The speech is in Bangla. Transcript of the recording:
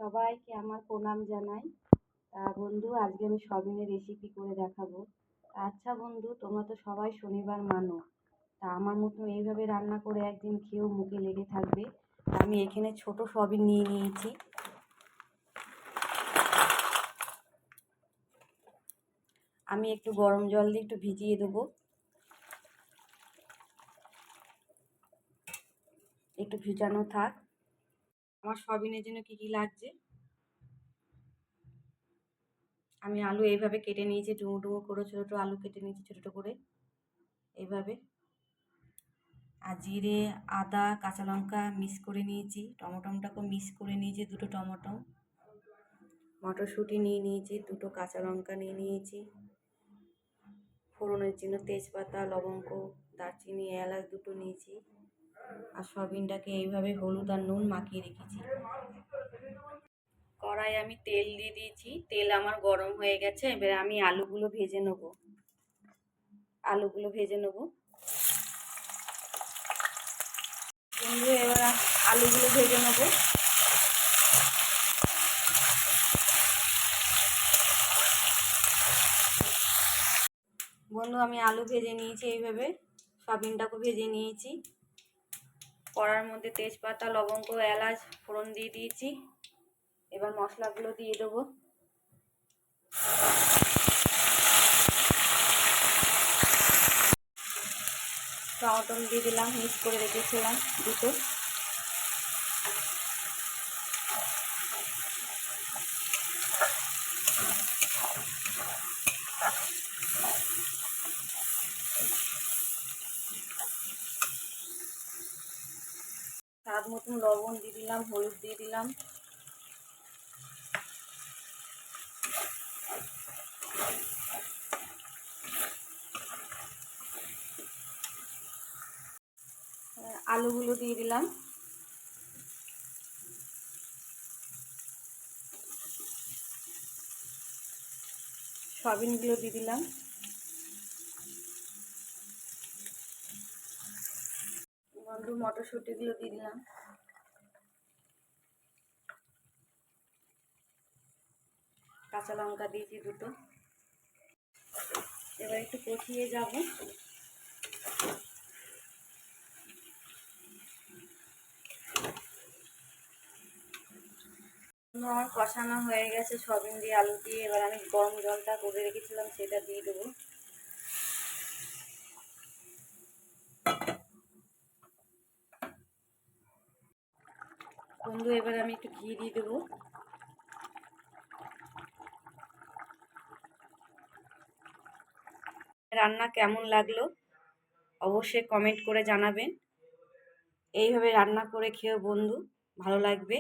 সবাইকে আমার প্রণাম জানাই। বন্ধু, আজকে আমি সয়াবিনের রেসিপি করে দেখাবো। আচ্ছা বন্ধু, তোমরা তো সবাই শনিবার মানো, তা আমার মতো এইভাবে রান্না করে একদিন খেয়েও মুখে লেগে থাকবে। আমি এখানে ছোট সয়াবিন নিয়ে নিয়েছি। আমি একটু গরম জল দিয়ে একটু ভিজিয়ে দেবো, একটু ভিজানো থাক। আমার সয়াবিনের জন্য কি কি লাগছে, আমি আলু এইভাবে কেটে নিয়েছি, ডুমো ডুমো করে ছোটো ছোটো আলু কেটে নিয়েছি ছোটো ছোটো করে এইভাবে। আর জিরে, আদা, কাঁচা লঙ্কা মিক্স করে নিয়েছি, টমেটোটাকে মিক্স করে নিয়েছি, দুটো টমেটো, মটরশুঁটি নিয়ে নিয়েছি, দুটো কাঁচা লঙ্কা নিয়ে নিয়েছি, ফোড়নের জন্য তেজপাতা, লবঙ্গ, দারচিনি, এলাচ দুটো নিয়েছি। আর সয়াবিনটাকে এইভাবে হলুদ আর নুন মাখিয়ে রেখেছি। কড়াই আমি তেল দিয়ে দিয়েছি, তেল আমার গরম হয়ে গেছে। এবার আমি আলুগুলো ভেজে নেব। এবার আলুগুলো ভেজে নেব। বন্ধু, আমি আলু ভেজে নিয়েছি, এইভাবে সয়াবিনটাকে ভেজে নিয়েছি। কড়ার মধ্যে তেজপাতা, লবঙ্গ, এলাচ ফোড়ন দিয়ে দিয়েছি। এবার মশলাগুলো দিয়ে দেবো। টমেটো দিয়ে দিলাম, মিক্স করে রেখেছিলাম দুটো। স্বাদ মতন লবণ দিয়ে দিলাম, হলুদ দিয়ে দিলাম। আলুগুলো দিয়ে দিলাম। সয়াবিনগুলো দিয়ে দিলাম। বন্ধু, মটরশুঁটিগুলো দিয়ে দিলাম। কাঁচা লঙ্কা দিয়েছি দুটো। এবার একটু কষিয়ে যাব। আমার কষানো হয়ে গেছে সয়াবিন দিয়ে আলু দিয়ে। এবার আমি গরম জলটা করে রেখেছিলাম সেটা দিয়ে দেবো। বন্ধু, এবার আমি একটু ঘি দিয়ে দেবো। রান্না কেমন লাগলো অবশ্যই কমেন্ট করে জানাবেন। এইভাবে রান্না করে খেয়েও বন্ধু ভালো লাগবে।